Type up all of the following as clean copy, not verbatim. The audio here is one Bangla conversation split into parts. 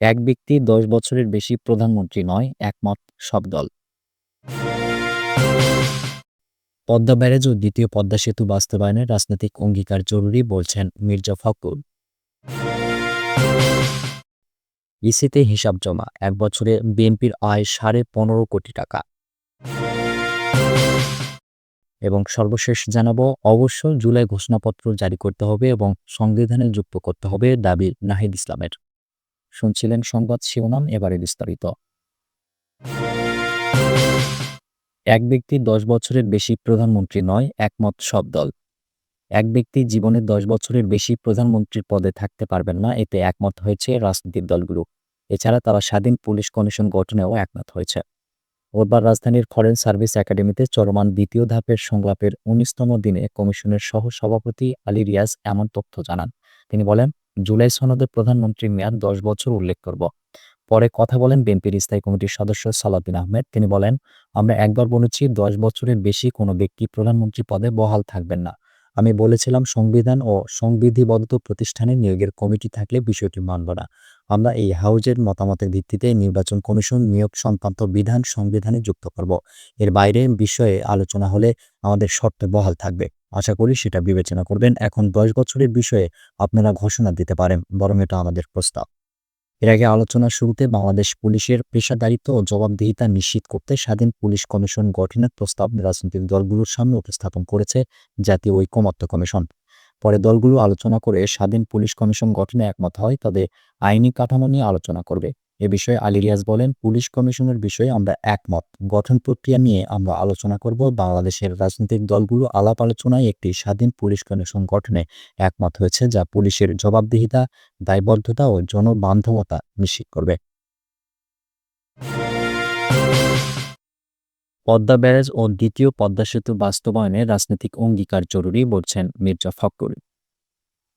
এক ব্যক্তি ১০ বছরের বেশি প্রধানমন্ত্রী নয়, একমত সব দল। পদ্মা ব্যারেজ ও দ্বিতীয় পদ্মা সেতু বাস্তবায়নে রাজনৈতিক অঙ্গীকার জরুরি বলছেন মির্জা ফখরুল। ইসিতে হিসাব জমা, এক বছরে বিএনপির আয় ১৫.৫ কোটি টাকা। এবং সর্বশেষ জানাবো, অবশ্য জুলাই ঘোষণাপত্র জারি করতে হবে এবং সংবিধানে যুক্ত করতে হবে, দাবি নাহিদ ইসলামের। শুনছিলেন সংবাদ শিরোনাম, এবারে বিস্তারিত। এক ব্যক্তি ১০ বছরের বেশি প্রধানমন্ত্রী নয়, একমত সব দল। এক ব্যক্তি জীবনে ১০ বছরের বেশি প্রধানমন্ত্রীর পদে থাকতে পারবেন না, এতে একমত হয়েছে রাজনৈতিক দলগুলো। এছাড়া তারা স্বাধীন পুলিশ কমিশন গঠনেও একমত হয়েছে। রোববার রাজধানীর ফরেন সার্ভিস একাডেমিতে চলমান দ্বিতীয় ধাপের সংলাপের ১৯তম দিনে কমিশনের সহসভাপতি আলী রিয়াজ এমন তথ্য জানান। তিনি বলেন, জুলাই সনদে প্রধানমন্ত্রীর মেয়াদ ১০ বছর উল্লেখ করব। পরে কথা বলেন বিএনপির স্থায়ী কমিটির সদস্য সালাউদ্দিন আহমেদ। তিনি বলেন, আমরা একবার বলেছি ১০ বছরের বেশি কোনো ব্যক্তি প্রধানমন্ত্রী পদে বহাল থাকবেন না। আমি বলেছিলাম সংবিধান ও সংবিধিবদ্ধ প্রতিষ্ঠানে নিয়োগের কমিটি থাকলে বিষয়টি মানব না। আমরা এই হাউজের মতামতের ভিত্তিতে নির্বাচন কমিশন নিয়োগ সংক্রান্ত বিধান সংবিধানে যুক্ত করব। এর বাইরে বিষয়ে আলোচনা হলে আমাদের শর্তে বহাল থাকবে। আশা করি সেটা বিবেচনা করবেন। এখন ১০ বছরের বিষয়ে আপনারা ঘোষণা দিতে পারেন, বরং এটা আমাদের প্রস্তাব। এর আগে আলোচনার শুরুতে বাংলাদেশ পুলিশের পেশাদারিত্ব ও জবাবদিহিতা নিশ্চিত করতে স্বাধীন পুলিশ কমিশন গঠনের প্রস্তাব রাজনৈতিক দলগুলোর সামনে উপস্থাপন করেছে জাতীয় ঐকমত্য কমিশন। পরে দলগুলো আলোচনা করে স্বাধীন পুলিশ কমিশন গঠনে একমত হয়, তবে আইনি কাঠামো নিয়ে আলোচনা করবে। এ বিষয়ে আলী রিয়াজ বলেন, পুলিশ কমিশনের বিষয়ে আমরা একমত, গঠন প্রক্রিয়া নিয়ে আমরা আলোচনা করব। বাংলাদেশের রাজনৈতিক দলগুলো আলাপ আলোচনায় একটি স্বাধীন পুলিশ কমিশন গঠনে একমত হয়েছে, যা পুলিশের জবাবদিহিতা, দায়বদ্ধতা ও জনবান্ধবতা নিশ্চিত করবে। পদ্মা ব্যারেজ ও দ্বিতীয় পদ্মা সেতু বাস্তবায়নে রাজনৈতিক অঙ্গীকার জরুরি বলছেন মির্জা ফখরুল।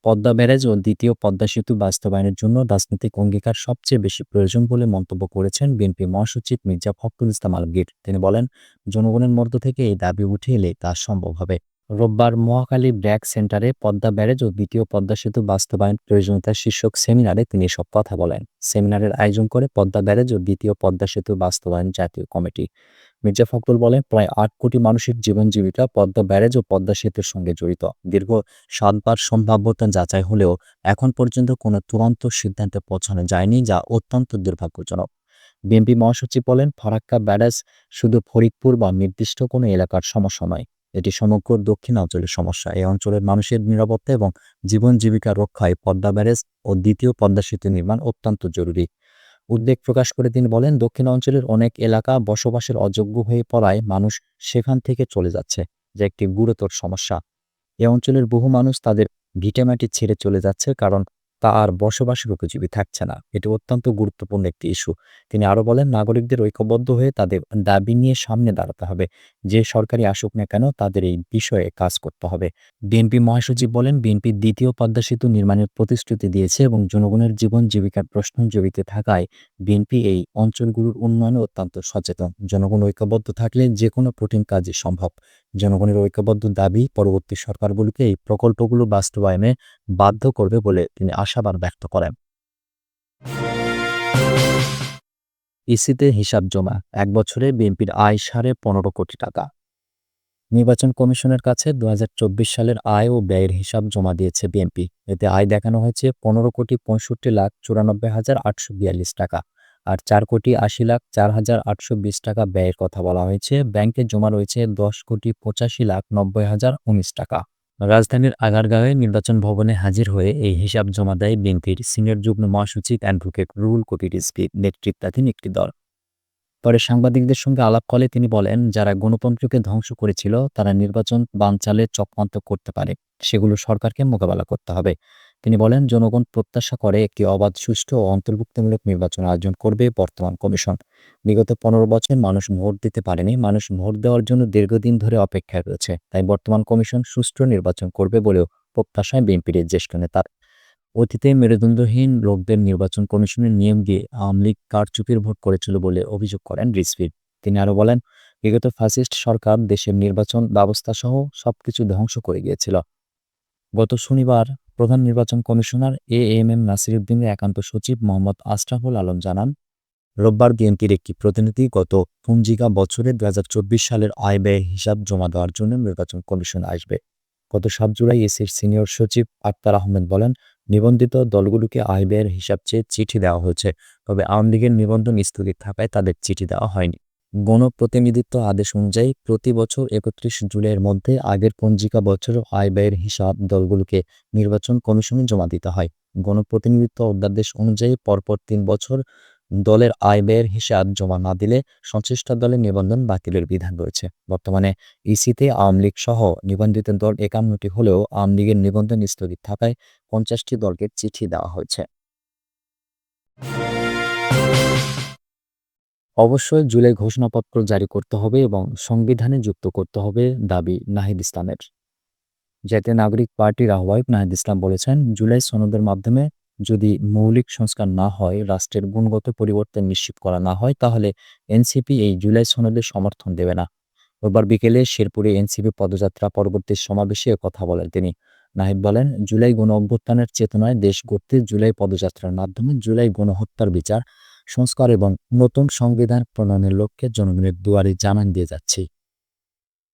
পদ্মা ব্যারেজ ও দ্বিতীয় পদ্মা সেতু বাস্তবায়নের জন্য রাজনৈতিক অঙ্গীকার সবচেয়ে বেশি প্রয়োজন বলে মন্তব্য করেছেন বিএনপি মহাসচিব মির্জা ফখরুল ইসলাম আলমগীর। তিনি বলেন, জনগণের মধ্য থেকে এই দাবি উঠে এলে তা সম্ভব হবে। রোববার মহাখালী ব্র্যাক সেন্টারে পদ্মা ব্যারেজ ও দ্বিতীয় পদ্মা সেতু বাস্তবায়ন প্রয়োজনীয়তা শীর্ষক সেমিনারে তিনি এসব কথা বলেন। সেমিনারের আয়োজন করে পদ্মা ব্যারেজ ও দ্বিতীয় পদ্মা সেতু বাস্তবায়ন জাতীয় কমিটি। মির্জা ফখরুল বলেন, প্রায় ৮ কোটি মানুষের জীবন জীবিকা পদ্মা ব্যারেজ ও পদ্মা সেতুর সঙ্গে জড়িত। দীর্ঘ ৭বার সম্ভাব্যতা যাচাই হলেও এখন পর্যন্ত কোনো চূড়ান্ত সিদ্ধান্তে পৌঁছানো যায়নি, যা অত্যন্ত দুর্ভাগ্যজনক। বিএনপি মহাসচিব বলেন, ফারাক্কা ব্যারেজ শুধু ফরিদপুর বা নির্দিষ্ট কোনো এলাকার সমস্যা নয়, এটি সমগ্র দক্ষিণাঞ্চলের সমস্যা। এই অঞ্চলের মানুষের নিরাপত্তা এবং জীবন জীবিকা রক্ষায় পদ্মা ব্যারেজ ও দ্বিতীয় পদ্মা সেতু নির্মাণ অত্যন্ত জরুরি। উদ্বেগ প্রকাশ করে তিনি বলেন, দক্ষিণাঞ্চলের অনেক এলাকা বসবাসের অযোগ্য হয়ে পড়ায় মানুষ সেখান থেকে চলে যাচ্ছে, যা একটি গুরুতর সমস্যা। এ অঞ্চলের বহু মানুষ তাদের ভিটেমাটি ছেড়ে চলে যাচ্ছে, কারণ তা আর বসবাসের উপযোগী থাকছে না। এটি অত্যন্ত গুরুত্বপূর্ণ একটি ইস্যু। তিনি আরও বলেন, নাগরিকদের ঐক্যবদ্ধ হয়ে তাদের দাবি নিয়ে সামনে দাঁড়াতে হবে। যে সরকারই আসুক না কেন, তাদের এই বিষয়ে কাজ করতে হবে। বিএনপি মহাসচিব বলেন, বিএনপি দ্বিতীয় পদ্মা সেতু নির্মাণের প্রতিশ্রুতি দিয়েছে এবং জনগণের জীবন জীবিকার প্রশ্ন জড়িত থাকায় বিএনপি এই অঞ্চলগুলোর উন্নয়নে অত্যন্ত সচেতন। জনগণ ঐক্যবদ্ধ থাকলে যে কোনো কঠিন কাজই সম্ভব। জনগণের ঐক্যবদ্ধ দাবি পরবর্তী সরকারগুলোকে এই প্রকল্পগুলো বাস্তবায়নে বাধ্য করবে বলে তিনি আশাবাদ ব্যক্ত করেন। ইসিতে হিসাব জমা, এক বছরে বিএনপির আয় ১৫.৫ কোটি টাকা। নির্বাচন কমিশনের কাছে ২০২৪ সালের আয় ও ব্যয়ের হিসাব জমা দিয়েছে বিএনপি। এতে আয় দেখানো হয়েছে ১৫,৬৫,৯৪,৮৪২ টাকা, আর ৪,৮০,০৪,৮২০ টাকা ব্যয়ের কথা বলা হয়েছে। ব্যাংকে জমা রয়েছে ১০,৮৫,৯০,০১৯ টাকা। রাজধানীর আগারগাঁওয়ে নির্বাচন ভবনে হাজির হয়ে এই হিসাব জমা দেয় বিএনপির সিনিয়র যুগ্ম মহাসচিব অ্যাডভোকেট রুহুল কবির রিজভী নেতৃত্বাধীন একটি দল। পরে সাংবাদিকদের সঙ্গে আলাপকালে তিনি বলেন, যারা গণতন্ত্রকে ধ্বংস করেছিল তারা নির্বাচন বানচালের চক্রান্ত করতে পারে, সেগুলো সরকারকে মোকাবেলা করতে হবে। তিনি বলেন, জনগণ প্রত্যাশা করে একটি অবাধ, সুষ্ঠু ও অন্তর্ভুক্তিমূলক নির্বাচন আয়োজন করবে বর্তমান কমিশন। বিগত ১৫ বছর মানুষ ভোট দিতে পারেনি, মানুষ ভোট দেওয়ার জন্য দীর্ঘদিন ধরে অপেক্ষায় রয়েছে। তাই বর্তমান কমিশন সুষ্ঠু নির্বাচন করবে বলেও প্রত্যাশায় বিএনপির জ্যেষ্ঠ নেতা। অতীতে মেরুদণ্ডহীন লোকদের নির্বাচন কমিশনের নিয়ম দিয়ে আওয়ামী লীগ কারচুপির ভোট করেছিল বলে অভিযোগ করেন রিজভী। তিনি আরও বলেন, বিগত ফ্যাসিস্ট সরকার দেশের নির্বাচন ব্যবস্থাসহ সবকিছু ধ্বংস করে গিয়েছিল। গত শনিবার প্রধান নির্বাচন কমিশনার এএমএম নাসিরউদ্দিনের একান্ত সচিব মোহাম্মদ আশরাফুল আলম জানান, রোববার বিএনপির একটি প্রতিনিধি গত পঞ্জিকা বছরে ২০২৪ সালের আয়-ব্যয়ের হিসাব জমা দেওয়ার জন্য নির্বাচন কমিশনে আসবে। গত ৭ জুলাই ইসির সিনিয়র সচিব আক্তার আহমেদ বলেন, নিবন্ধিত দলগুলোকে আয়-ব্যয়ের হিসাব চেয়ে চিঠি দেওয়া হয়েছে, তবে আওয়ামী লীগের নিবন্ধন স্থগিত থাকায় তাদের চিঠি দেওয়া হয়নি। গণপ্রতিনিধিত্ব আদেশ অনুযায়ী প্রতি বছর ৩১ জুলাইয়ের মধ্যে আগের পঞ্জিকা বছরের আয়-ব্যয়ের হিসাব দলগুলোকে নির্বাচন কমিশনে জমা দিতে হয়। গণপ্রতিনিধিত্ব অধ্যাদেশ অনুযায়ী পরপর ৩ বছর দলের আয়-ব্যয়ের হিসাব জমা না দিলে সংশ্লিষ্ট দলের নিবন্ধন বাতিলের বিধান রয়েছে। বর্তমানে ইসিতে আওয়ামী লীগ সহ নিবন্ধিত দল ৫১টি হলেও আওয়ামী লীগের নিবন্ধন স্থগিত থাকায় ৫০টি দলকে চিঠি দেওয়া হয়েছে। অবশ্যই জুলাই ঘোষণাপত্র জারি করতে হবে এবং সংবিধানে যুক্ত করতে হবে দাবি নাহিদ ইসলামের। জাতীয় নাগরিক পার্টির আহ্বায়ক নাহিদ ইসলাম বলেছেন, জুলাই সনদের মাধ্যমে যদি মৌলিক সংস্কার না হয়, রাষ্ট্রের গুণগত পরিবর্তন নিশ্চিত করা না হয়, তাহলে এনসিপি এই জুলাই সনদের সমর্থন দেবে না। রোববার বিকেলে শেরপুরে এনসিপি পদযাত্রা পরবর্তী সমাবেশে কথা বলেন তিনি। নাহিদ বলেন, জুলাই গণ অভ্যুত্থানের চেতনায় দেশ গড়তে জুলাই পদযাত্রার মাধ্যমে জুলাই গণহত্যার বিচার, সংস্কার এবং নতুন সংবিধান প্রণয়নের লক্ষ্যে জনগণের দুয়ারে জানান দিয়ে যাচ্ছি।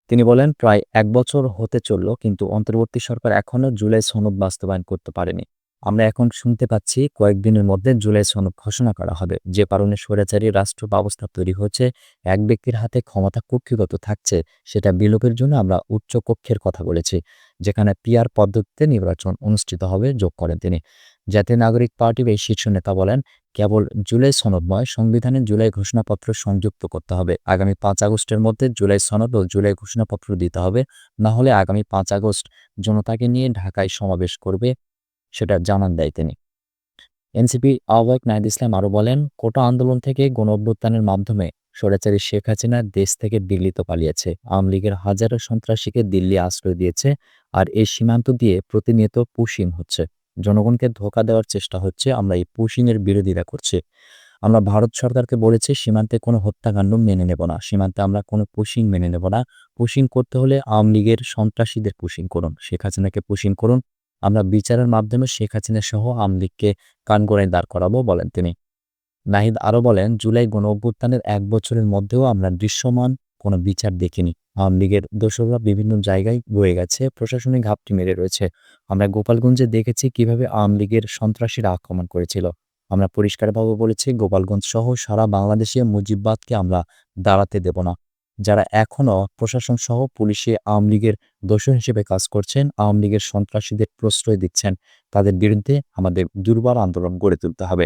তিনি বলেন, প্রায় ১ বছর হতে চলল, কিন্তু অন্তর্বর্তী সরকার এখনো জুলাই সনদ বাস্তবায়ন করতে পারেনি। আমরা এখন শুনতে পাচ্ছি কয়েকদিনের মধ্যে জুলাই সনদ ঘোষণা করা হবে। যে কারণে স্বৈরাচারী রাষ্ট্র ব্যবস্থা তৈরি হচ্ছে, এক ব্যক্তির হাতে ক্ষমতা কক্ষিগত থাকছে, সেটা বিলোপের জন্য আমরা উচ্চ কক্ষের কথা বলেছি, যেখানে পিআর পদ্ধতিতে নির্বাচন অনুষ্ঠিত হবে, যোগ করেন তিনি। জাতীয় নাগরিক পার্টির এই শীর্ষ নেতা বলেন, কেবল জুলাই সনদ নয়, সংবিধানে জুলাই ঘোষণাপত্র সংযুক্ত করতে হবে। আগামী ৫ আগস্টের মধ্যে জুলাই সনদ ও জুলাই ঘোষণাপত্র দিতে হবে, না হলে আগামী ৫ আগস্ট জনতাকে নিয়ে ঢাকায় সমাবেশ করবে, সেটা জানান দেয় তিনি। এনসিপি আহ্বায়ক নাহিদ ইসলাম আরও বলেন, কোটা আন্দোলন থেকে গণঅভ্যুত্থানের মাধ্যমে স্বৈরাচারী শেখ হাসিনা দেশ থেকে দিল্লিতে পালিয়েছে। আওয়ামী লীগের হাজারো সন্ত্রাসীকে দিল্লি আশ্রয় দিয়েছে, আর এই সীমান্ত দিয়ে প্রতিনিয়ত পুশিং হচ্ছে। জনগণকে ধোঁকা দেওয়ার চেষ্টা হচ্ছে। আমরা এই পুশিংয়ের বিরোধিতা করছি। আমরা ভারত সরকারকে বলেছি, সীমান্তে কোনো হত্যাকাণ্ড মেনে নেব না। সীমান্তে আমরা কোনো পুশিং মেনে নেব না। পুশিং করতে হলে আওয়ামী লীগের সন্ত্রাসীদের পুশিং করুন, শেখ হাসিনাকে পুশিং করুন। আমরা বিচারের মাধ্যমে শেখ হাসিনা সহ আওয়ামী লীগকে কাঠগড়ায় দাঁড় করাবো, বলেন তিনি। নাহিদ আরও বলেন, জুলাই গণঅভ্যুত্থানের ১ বছরের মধ্যেও আমরা দৃশ্যমান কোনো বিচার দেখিনি। আওয়ামী লীগের দোসররা বিভিন্ন জায়গায় রয়ে গেছে, প্রশাসনিক ঘাপটি মেরে রয়েছে। আমরা গোপালগঞ্জে দেখেছি কিভাবে আওয়ামী লীগের সন্ত্রাসীরা আক্রমণ করেছিল। আমরা পরিষ্কারভাবে বলেছি, গোপালগঞ্জ সহ সারা বাংলাদেশে মুজিববাদকে আমরা দাঁড়াতে দেব না। যারা এখনও প্রশাসন সহ পুলিশে আওয়ামী লীগের দোসর হিসেবে কাজ করছেন, আওয়ামী লীগের সন্ত্রাসীদের প্রশ্রয় দিচ্ছেন, তাদের বিরুদ্ধে আমাদের দুর্বার আন্দোলন গড়ে তুলতে হবে।